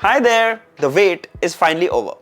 Hi there, the wait is finally over.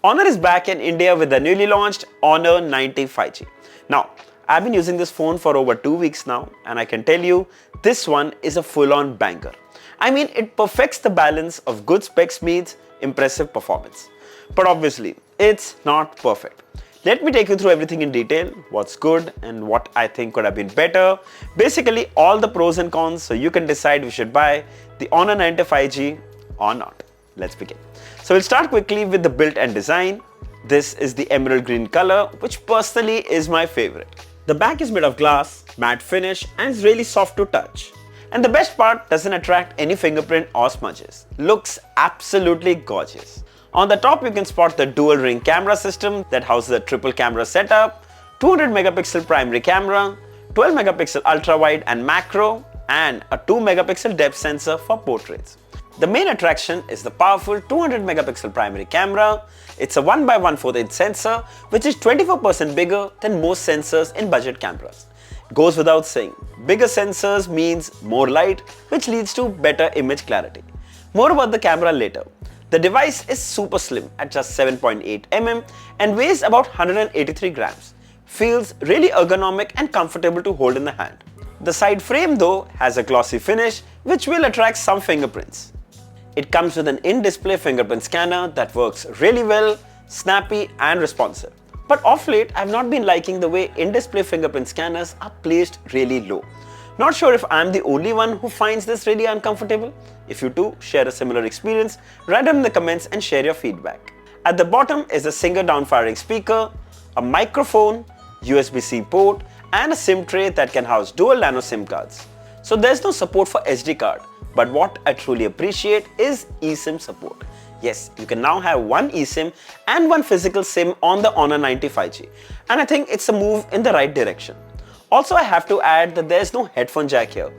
Honor is back in India with the newly launched Honor 90 5G. Now, I've been using this phone for over 2 weeks now and I can tell you this one is a full-on banger. I mean, it perfects the balance of good specs meets impressive performance. But obviously, it's not perfect. Let me take you through everything in detail, what's good and what I think could have been better. Basically, all the pros and cons so you can decide we should buy the Honor 90 5G or not. Let's begin. So we'll start quickly with the build and design. This is the emerald green color, which personally is my favorite. The back is made of glass, matte finish and is really soft to touch. And the best part, doesn't attract any fingerprint or smudges. Looks absolutely gorgeous. On the top you can spot the dual ring camera system that houses a triple camera setup, 200 megapixel primary camera, 12 megapixel ultra wide and macro, and a 2 megapixel depth sensor for portraits. The main attraction is the powerful 200 megapixel primary camera. It's a 1x1/4 inch sensor which is 24% bigger than most sensors in budget cameras. Goes without saying, bigger sensors means more light, which leads to better image clarity. More about the camera later. The device is super slim at just 7.8 mm and weighs about 183 grams. Feels really ergonomic and comfortable to hold in the hand. The side frame though has a glossy finish which will attract some fingerprints. It comes with an in-display fingerprint scanner that works really well, snappy and responsive. But of late, I've not been liking the way in-display fingerprint scanners are placed really low. Not sure if I'm the only one who finds this really uncomfortable. If you too share a similar experience, write down in the comments and share your feedback. At the bottom is a Singh down-firing speaker, a microphone, USB-C port and a SIM tray that can house dual nano SIM cards. So there's no support for SD card. But what I truly appreciate is eSIM support. Yes, you can now have one eSIM and one physical SIM on the Honor 90 5G. And I think it's a move in the right direction. Also, I have to add that there's no headphone jack here,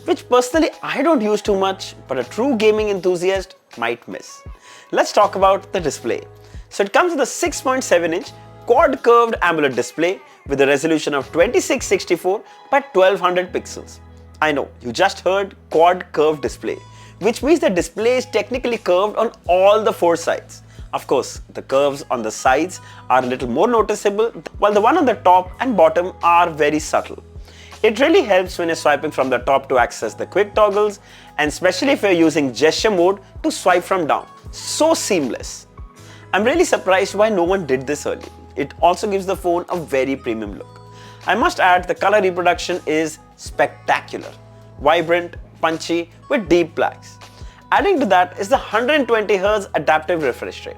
which personally I don't use too much, but a true gaming enthusiast might miss. Let's talk about the display. So it comes with a 6.7-inch quad curved AMOLED display with a resolution of 2664 by 1200 pixels. I know, you just heard quad curved display, which means the display is technically curved on all the 4 sides. Of course, the curves on the sides are a little more noticeable, while the one on the top and bottom are very subtle. It really helps when you're swiping from the top to access the quick toggles, and especially if you're using gesture mode to swipe from down. So seamless. I'm really surprised why no one did this earlier. It also gives the phone a very premium look. I must add the color reproduction is spectacular, vibrant, punchy with deep blacks. Adding to that is the 120Hz adaptive refresh rate.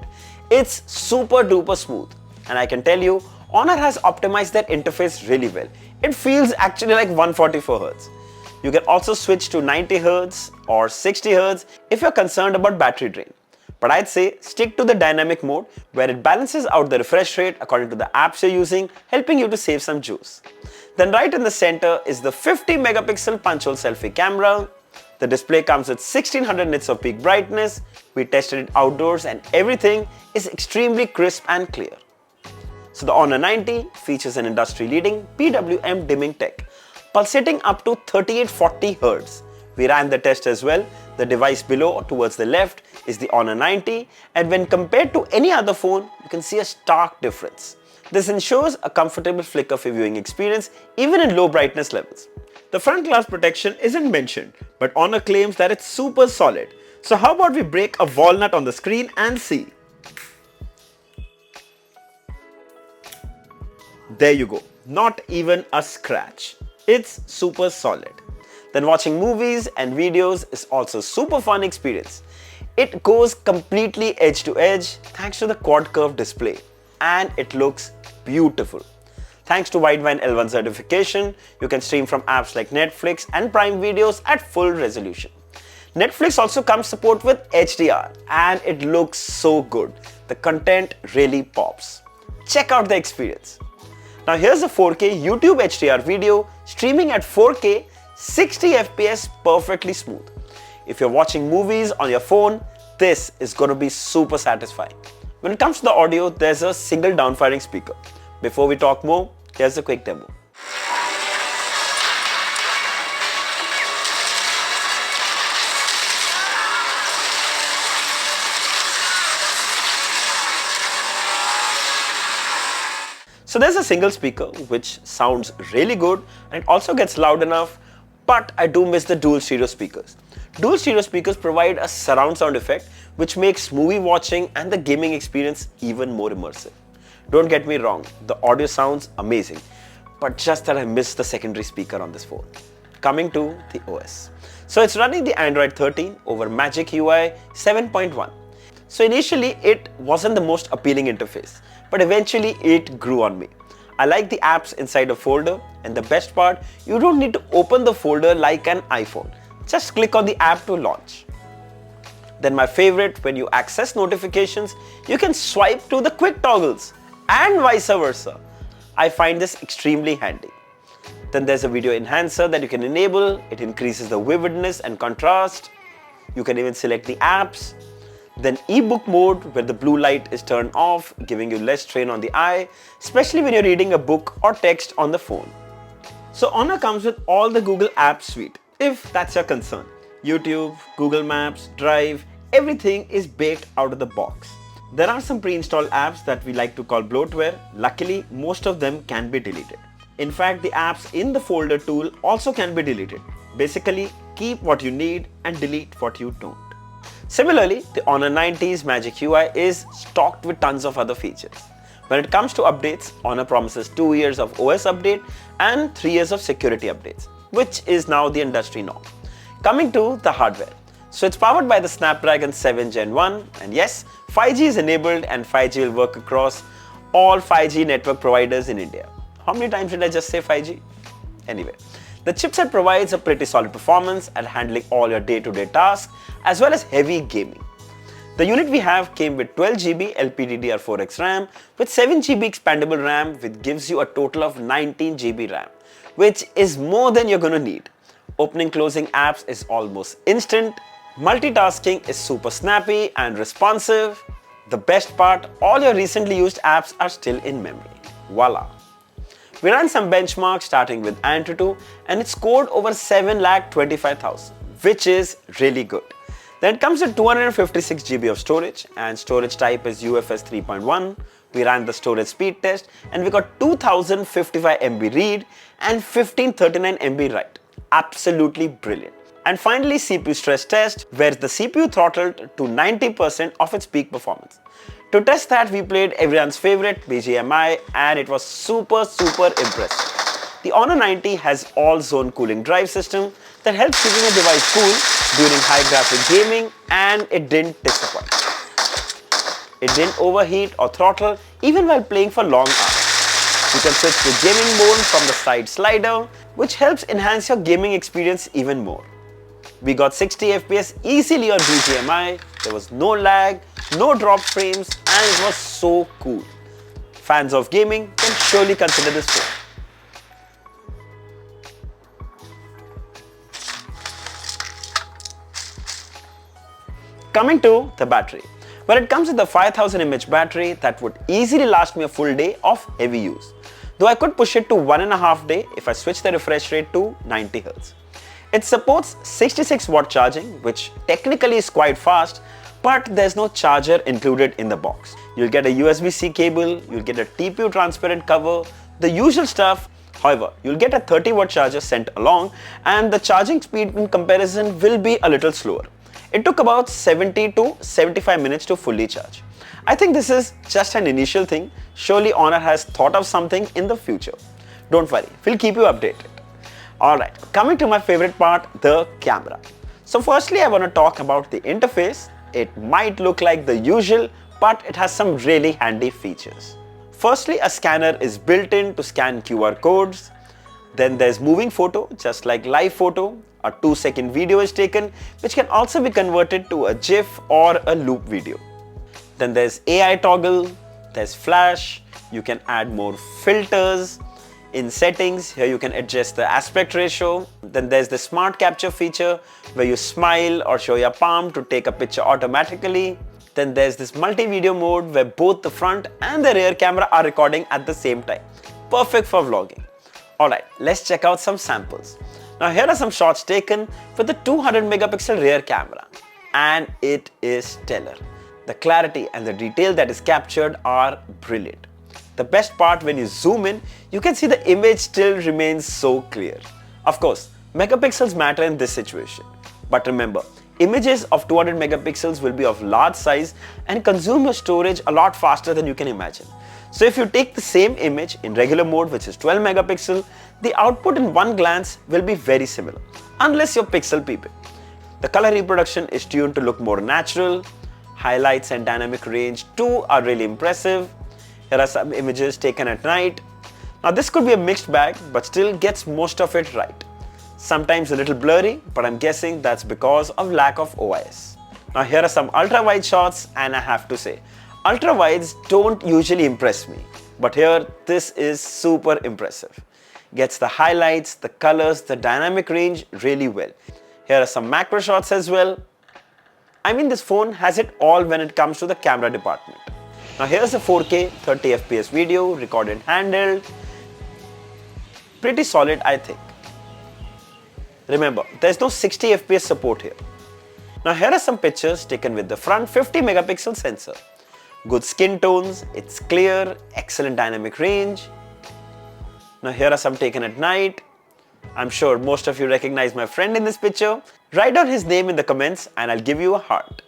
It's super duper smooth and I can tell you Honor has optimized that interface really well. It feels actually like 144Hz. You can also switch to 90Hz or 60Hz if you're concerned about battery drain. But I'd say stick to the dynamic mode where it balances out the refresh rate according to the apps you're using, helping you to save some juice. Then right in the center is the 50 megapixel punch-hole selfie camera. The display comes with 1600 nits of peak brightness. We tested it outdoors and everything is extremely crisp and clear. So the Honor 90 features an industry-leading PWM dimming tech, pulsating up to 3840 Hz. We ran the test as well. The device below towards the left is the Honor 90 and when compared to any other phone, you can see a stark difference. This ensures a comfortable flicker-free viewing experience even in low brightness levels. The front glass protection isn't mentioned, but Honor claims that it's super solid. So how about we break a walnut on the screen and see? There you go, not even a scratch. It's super solid. Then watching movies and videos is also a super fun experience. It goes completely edge to edge thanks to the quad curved display and it looks beautiful. Thanks to Widevine L1 certification, you can stream from apps like Netflix and Prime videos at full resolution. Netflix also comes support with HDR and it looks so good. The content really pops. Check out the experience. Now here's a 4K YouTube HDR video streaming at 4K 60 FPS perfectly smooth. If you're watching movies on your phone, this is going to be super satisfying. When it comes to the audio, there's a single down-firing speaker. Before we talk more, here's a quick demo. So there's a single speaker which sounds really good and it also gets loud enough, but I do miss the dual stereo speakers. Dual stereo speakers provide a surround sound effect which makes movie watching and the gaming experience even more immersive. Don't get me wrong, the audio sounds amazing, but just that I miss the secondary speaker on this phone. Coming to the OS. So it's running the Android 13 over Magic UI 7.1. So initially it wasn't the most appealing interface, but eventually it grew on me. I like the apps inside a folder, and the best part, you don't need to open the folder like an iPhone. Just click on the app to launch. Then my favorite, when you access notifications, you can swipe to the quick toggles and vice versa. I find this extremely handy. Then there's a video enhancer that you can enable. It increases the vividness and contrast. You can even select the apps. Then ebook mode, where the blue light is turned off, giving you less strain on the eye, especially when you're reading a book or text on the phone. So Honor comes with all the Google Apps suite, if that's your concern. YouTube, Google Maps, Drive, everything is baked out of the box. There are some pre-installed apps that we like to call bloatware. Luckily, most of them can be deleted. In fact, the apps in the folder tool also can be deleted. Basically, keep what you need and delete what you don't. Similarly, the Honor 90's Magic UI is stocked with tons of other features. When it comes to updates, Honor promises 2 years of OS update and 3 years of security updates, which is now the industry norm. Coming to the hardware. So it's powered by the Snapdragon 7 Gen 1, and yes, 5G is enabled and 5G will work across all 5G network providers in India. How many times did I just say 5G? Anyway, the chipset provides a pretty solid performance at handling all your day-to-day tasks as well as heavy gaming. The unit we have came with 12GB LPDDR4X RAM with 7GB expandable RAM, which gives you a total of 19GB RAM, which is more than you're gonna need. Opening closing apps is almost instant. Multitasking is super snappy and responsive. The best part, all your recently used apps are still in memory. Voila! We ran some benchmarks starting with Antutu and it scored over 7,25,000, which is really good. Then it comes with 256GB of storage and storage type is UFS 3.1. We ran the storage speed test and we got 2055 MB read and 1539 MB write. Absolutely brilliant. And finally, CPU stress test, where the CPU throttled to 90% of its peak performance. To test that, we played everyone's favorite BGMI and it was super impressive. The Honor 90 has all-zone cooling drive system that helps keeping a device cool during high graphic gaming, and it didn't disappoint. It didn't overheat or throttle even while playing for long hours. You can switch to gaming mode from the side slider, which helps enhance your gaming experience even more. We got 60 FPS easily on BGMI, there was no lag, no drop frames, and it was so cool. Fans of gaming can surely consider this phone. Coming to the battery. Well, it comes with a 5000 mAh battery that would easily last me a full day of heavy use. Though I could push it to 1.5 days if I switch the refresh rate to 90Hz. It supports 66 watt charging, which technically is quite fast, but there's no charger included in the box. You'll get a USB-C cable, you'll get a TPU transparent cover, the usual stuff. However, you'll get a 30 watt charger sent along, and the charging speed in comparison will be a little slower. It took about 70 to 75 minutes to fully charge. I think this is just an initial thing. Surely Honor has thought of something in the future. Don't worry, we'll keep you updated. Alright, coming to my favorite part, the camera. So firstly, I want to talk about the interface. It might look like the usual, but it has some really handy features. Firstly, a scanner is built in to scan QR codes. Then there's moving photo, just like live photo. A 2-second video is taken, which can also be converted to a GIF or a loop video. Then there's AI toggle, there's flash, you can add more filters. In settings, here you can adjust the aspect ratio. Then there's the smart capture feature where you smile or show your palm to take a picture automatically. Then there's this multi-video mode where both the front and the rear camera are recording at the same time. Perfect for vlogging. Alright, let's check out some samples. Now here are some shots taken with the 200 megapixel rear camera, and it is stellar. The clarity and the detail that is captured are brilliant. the best part, when you zoom in, you can see the image still remains so clear. Of course, megapixels matter in this situation. But remember, images of 200 megapixels will be of large size and consume your storage a lot faster than you can imagine. So if you take the same image in regular mode, which is 12 megapixel, the output in one glance will be very similar, unless you're pixel peeping. The color reproduction is tuned to look more natural. Highlights and dynamic range too are really impressive. Here are some images taken at night. Now this could be a mixed bag, but still gets most of it right. Sometimes a little blurry, but I'm guessing that's because of lack of OIS. Now here are some ultra-wide shots, and I have to say, ultra-wides don't usually impress me, but here this is super impressive. Gets the highlights, the colors, the dynamic range really well. Here are some macro shots as well. I mean, this phone has it all when it comes to the camera department. Now here's a 4K 30 FPS video recorded handheld. Pretty solid, I think. Remember, there's no 60 FPS support here. Now here are some pictures taken with the front 50 megapixel sensor. Good skin tones, it's clear, excellent dynamic range. Now here are some taken at night. I'm sure most of you recognize my friend in this picture. Write down his name in the comments and I'll give you a heart.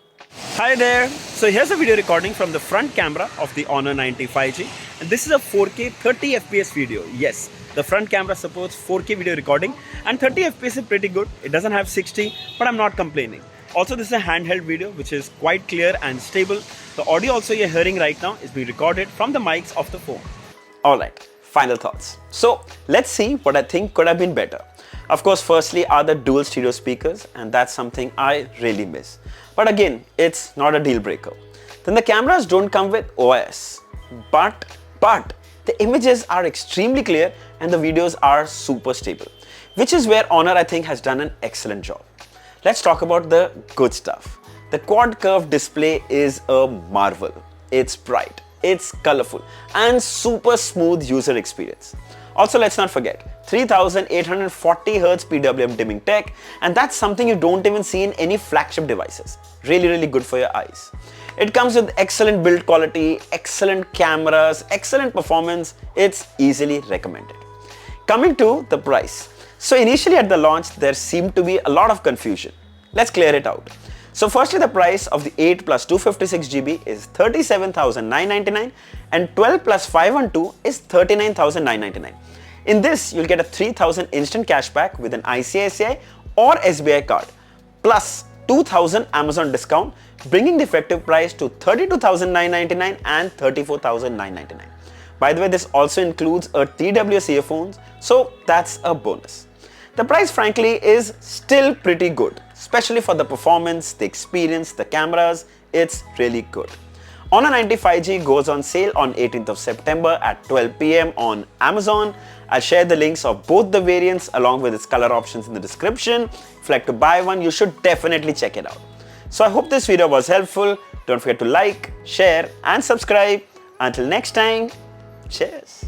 Hi there. So here's a video recording from the front camera of the Honor 90 5G. And this is a 4K 30 FPS video. Yes, the front camera supports 4K video recording and 30 FPS is pretty good. It doesn't have 60, but I'm not complaining. Also, this is a handheld video which is quite clear and stable. The audio also you're hearing right now is being recorded from the mics of the phone. Alright, final thoughts. So let's see what I think could have been better. Of course, firstly are the dual stereo speakers, and that's something I really miss. But again, it's not a deal breaker. Then the cameras don't come with OIS. But the images are extremely clear and the videos are super stable, which is where Honor, I think, has done an excellent job. Let's talk about the good stuff. The quad curved display is a marvel. It's bright, it's colorful, and super smooth user experience. Also, let's not forget 3840 Hz PWM dimming tech, and that's something you don't even see in any flagship devices. Really good for your eyes. It comes with excellent build quality, excellent cameras, excellent performance. It's easily recommended. Coming to the price. So initially at the launch, there seemed to be a lot of confusion. Let's clear it out. So firstly, the price of the 8 plus 256 GB is 37,999 and 12 plus 512 is 39,999. In this, you'll get a 3,000 instant cashback with an ICICI or SBI card plus 2,000 Amazon discount, bringing the effective price to 32,999 and 34,999. By the way, this also includes a TWS earphones, so that's a bonus. The price, frankly, is still pretty good, especially for the performance, the experience, the cameras. It's really good. Honor 90 5G goes on sale on 18th of September at 12 PM on Amazon. I'll share the links of both the variants along with its color options in the description. If you'd like to buy one, you should definitely check it out. So I hope this video was helpful. Don't forget to like, share and subscribe. Until next time, cheers.